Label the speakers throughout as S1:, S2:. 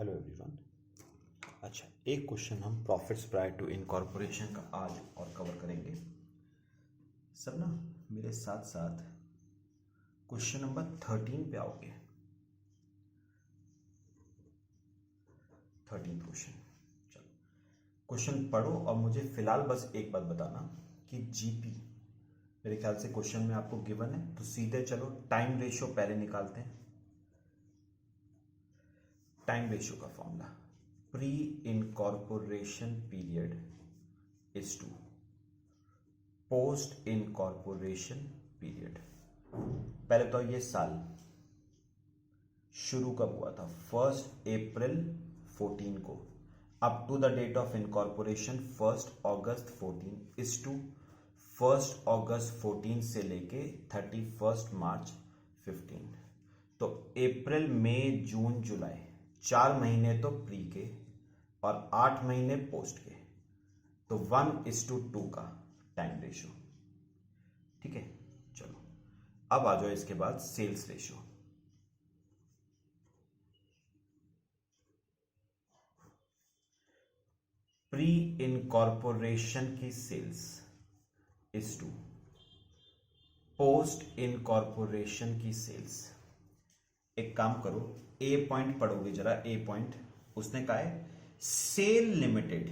S1: Hello everyone. अच्छा, एक question हम प्रॉफिट्स प्रायर टू इनकॉर्पोरेशन का आज और कवर करेंगे। सब ना मेरे साथ साथ क्वेश्चन नंबर 13 पे आओगे। 13 क्वेश्चन। चलो क्वेश्चन पढ़ो और मुझे फिलहाल बस एक बात बताना कि जीपी मेरे ख्याल से क्वेश्चन में आपको गिवन है, तो सीधे चलो टाइम रेशियो पहले निकालते हैं। टाइम रेशियो का formula pre incorporation period is to post incorporation period. पहले तो ये साल शुरू कब हुआ था? 1 अप्रैल 14 को, up to the date of incorporation 1 August 14 is to 1 August 14 से लेके 31 मार्च 15। तो अप्रैल मई जून जुलाई 4 महीने तो प्री के और 8 महीने पोस्ट के, तो 1:2 का टाइम रेशियो। ठीक है, चलो अब आ जाओ इसके बाद सेल्स रेशियो। प्री इनकॉर्पोरेशन की sales is to post incorporation की सेल्स। एक काम करो, ए पॉइंट पढ़ोगे जरा। ए पॉइंट उसने कहा है Sale Limited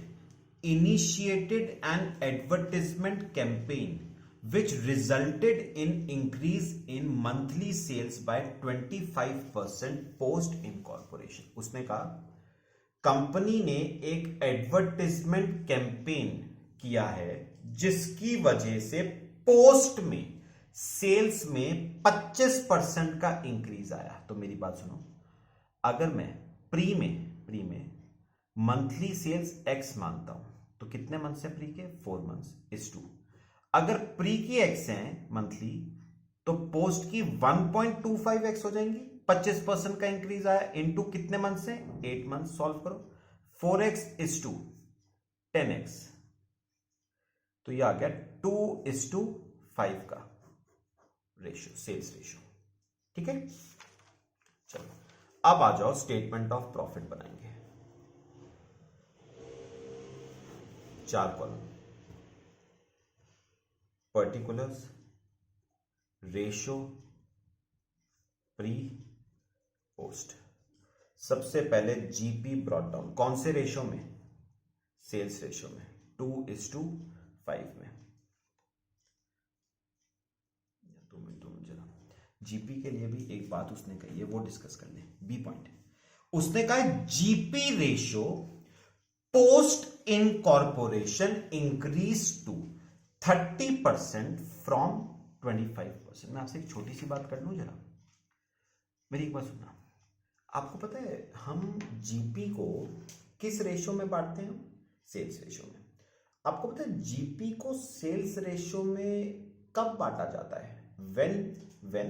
S1: initiated an advertisement campaign which resulted in increase in monthly sales by 25% post incorporation. उसने कहा कंपनी ने एक एडवर्टाइजमेंट कैंपेन किया है जिसकी वजह से पोस्ट में सेल्स में 25% का इंक्रीज आया। तो मेरी बात सुनो, अगर मैं प्री में मंथली सेल्स एक्स मानता हूं तो कितने मंथ से प्री के? 4 मंथ्स इज टू, अगर प्री की एक्स है मंथली तो पोस्ट की 1.25x हो जाएंगी। 25% का इंक्रीज आया इनटू कितने मंथ से? 8 मंथ। सॉल्व करो, 4x इज टू 10x, तो ये आ गया 2:5 का रेशियो, सेल्स रेशियो। ठीक है, चलो अब आ जाओ स्टेटमेंट ऑफ प्रॉफिट बनाएंगे। 4 column, particulars, ratio, pre, post. सबसे पहले जीपी ब्रॉट डाउन, कौन से रेशियो में? सेल्स रेशियो में, 2:5 में। जीपी के लिए भी एक बात उसने कही है, वो डिस्कस कर ले। बी पॉइंट उसने कहा GP ratio post incorporation increase to 30% from 25%। मैं आपसे एक छोटी सी बात कर लूं जरा, मेरी एक बात सुनना। आपको पता है हम जीपी को किस रेशियो में बांटते हैं? सेल्स रेशियो में। आपको पता है जीपी को सेल्स रेशियो में कब बांटा जाता है? when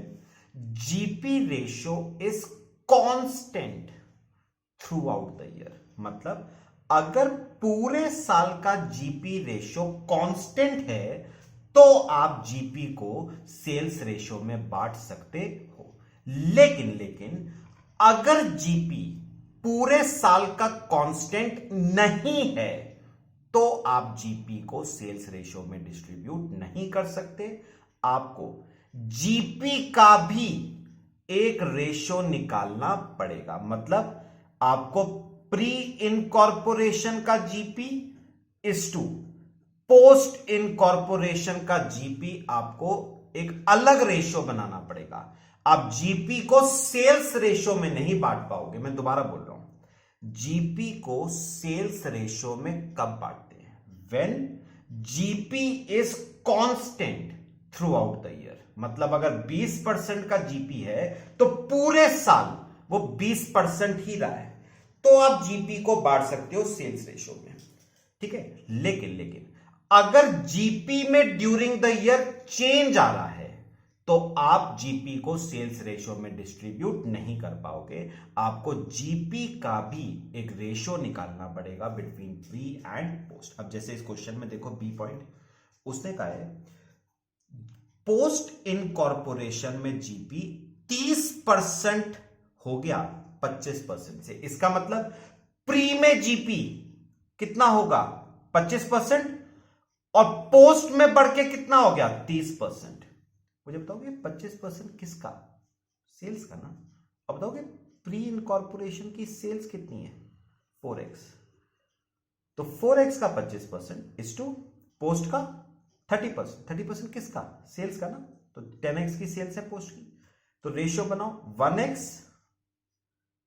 S1: GP ratio is constant throughout the year। मतलब अगर पूरे साल का जीपी रेशियो कांस्टेंट है तो आप जीपी को सेल्स रेशियो में बांट सकते हो। लेकिन अगर जीपी पूरे साल का कांस्टेंट नहीं है तो आप जीपी को सेल्स रेशियो में डिस्ट्रीब्यूट नहीं कर सकते। आपको जीपी का भी एक रेशियो निकालना पड़ेगा। मतलब आपको प्री इनकॉर्पोरेशन का GP is to post incorporation का जीपी, आपको एक अलग रेशियो बनाना पड़ेगा। आप जीपी को सेल्स रेशियो में नहीं बांट पाओगे। मैं दोबारा बोल रहा हूं, जीपी को सेल्स रेशियो में कब बांटते हैं? When GP is constant through out the year. मतलब अगर 20% का जीपी है तो पूरे साल वो 20% ही रहा है, तो आप जीपी को बांट सकते हो सेल्स रेशियो में। ठीक है, लेकिन अगर जीपी में ड्यूरिंग द ईयर चेंज आ रहा है तो आप जीपी को सेल्स रेशियो में डिस्ट्रीब्यूट नहीं कर पाओगे। आपको जीपी का भी एक रेशियो निकालना पड़ेगा बिटवीन प्री एंड पोस्ट। अब जैसे इस क्वेश्चन में देखो, बी पॉइंट उसने कहा है पोस्ट इनकॉर्पोरेशन में जीपी 30% हो गया 25% से। इसका मतलब प्री में जीपी कितना होगा 25% और पोस्ट में बढ़ के कितना हो गया 30%। मुझे बताओगे 25% किसका? सेल्स का ना। अब बताओगे प्री इनकॉर्पोरेशन की सेल्स कितनी है 4x, तो 4x का 25% इज टू पोस्ट का 30%। 30% किसका? सेल्स का ना। तो 10x की सेल्स है पोस्ट की, तो रेशियो बनाओ 1x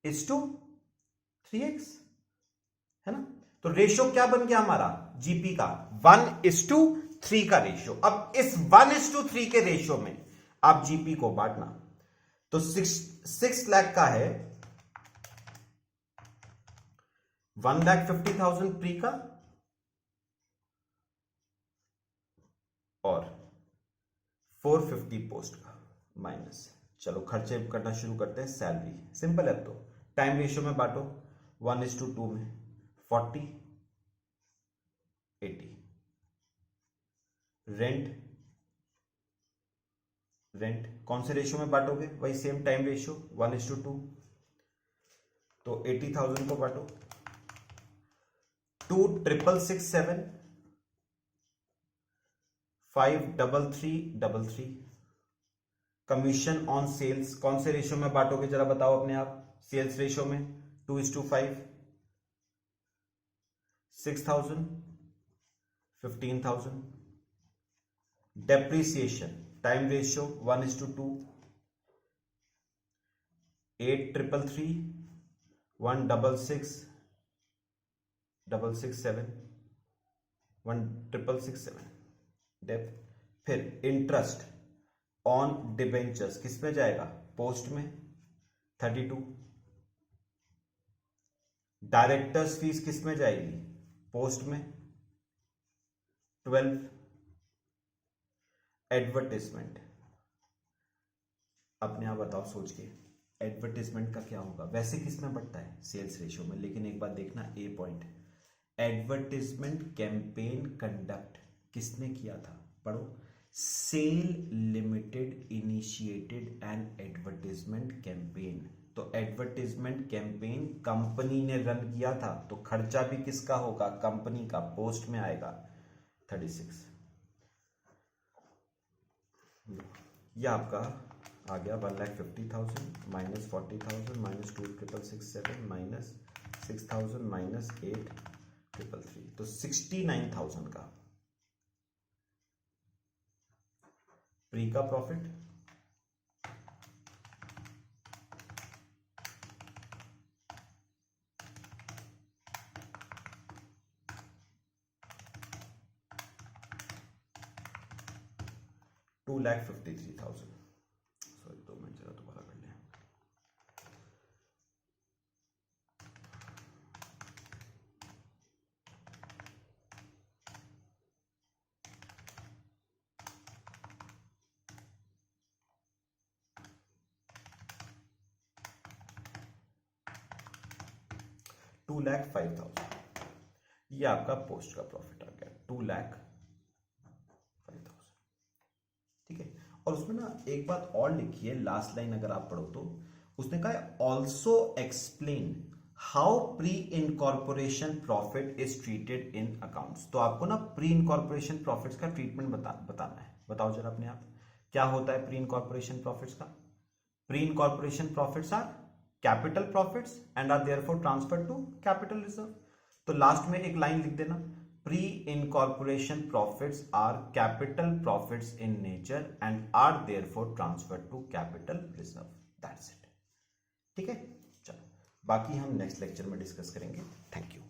S1: इज टू 3x, है ना। तो रेशियो क्या बन गया हमारा जीपी का 1:3 का रेशियो। अब इस 1:3 के रेशियो में आप जीपी को बांटना, तो 6 लाख का है 1,50,000 प्री का और 450 पोस्ट का माइनस। चलो खर्चे करना शुरू करते हैं। सैलरी सिंपल है, तो टाइम रेशियो में बांटो 1:2 में 40 80। रेंट कौन से रेशियो में बांटोगे? वही सेम टाइम रेशियो 1:2, तो 80,000 को बांटो 2,667 5,3333। कमीशन ऑन सेल्स कौन से रेशियो में बांटोगे जरा बताओ अपने आप? सेल्स रेशियो में 2:5 6,000 15,000। Depreciation time ratio 1:2 8,333 1,667 1,667 dep. फिर इंटरेस्ट ऑन डिबेंचर्स किस में जाएगा? पोस्ट में 32। डायरेक्टर्स फीस किस में जाएगी? पोस्ट में 12। एडवर्टाइजमेंट अपने आप बताओ सोच के, एडवर्टाइजमेंट का क्या होगा? वैसे किस में बढ़ता है? सेल्स रेशियो में। लेकिन एक बात देखना, A point, advertisement campaign conduct किसने किया था? पढ़ो, Sale Limited initiated an advertisement campaign. तो एडवर्टाइजमेंट कैंपेन कंपनी ने रन किया था, तो खर्चा भी किसका होगा? कंपनी का। पोस्ट में आएगा 36। यह आपका आ गया 1,50,000 माइनस 40,000 माइनस 2,667 माइनस 6,000 माइनस 8,333, तो 69,000 का प्री का प्रॉफिट। $2,53,000। सॉरी 2 मिनट जरा दोबारा कर लें। $2,05,000 ये आपका पोस्ट का प्रॉफिट आ गया 2,05,000। ठीक है। और उसमें ना एक बात और लिखी है, लास्ट लाइन अगर आप पढ़ो तो उसने कहा है also explain how pre incorporation profit is treated in accounts. तो आपको ना प्री इनकॉर्पोरेशन प्रॉफिट्स का ट्रीटमेंट बताना है। बताओ जरा अपने आप, क्या होता है प्री इनकॉर्पोरेशन प्रॉफिट्स का? Pre incorporation profits are capital profits and are therefore transferred to capital reserve. तो लास्ट में एक लाइन लिख देना, pre-incorporation profits are capital profits in nature and are therefore transferred to capital reserve. That's it. ठीक है, चलो बाकी हम नेक्स्ट लेक्चर में डिस्कस करेंगे। Thank you.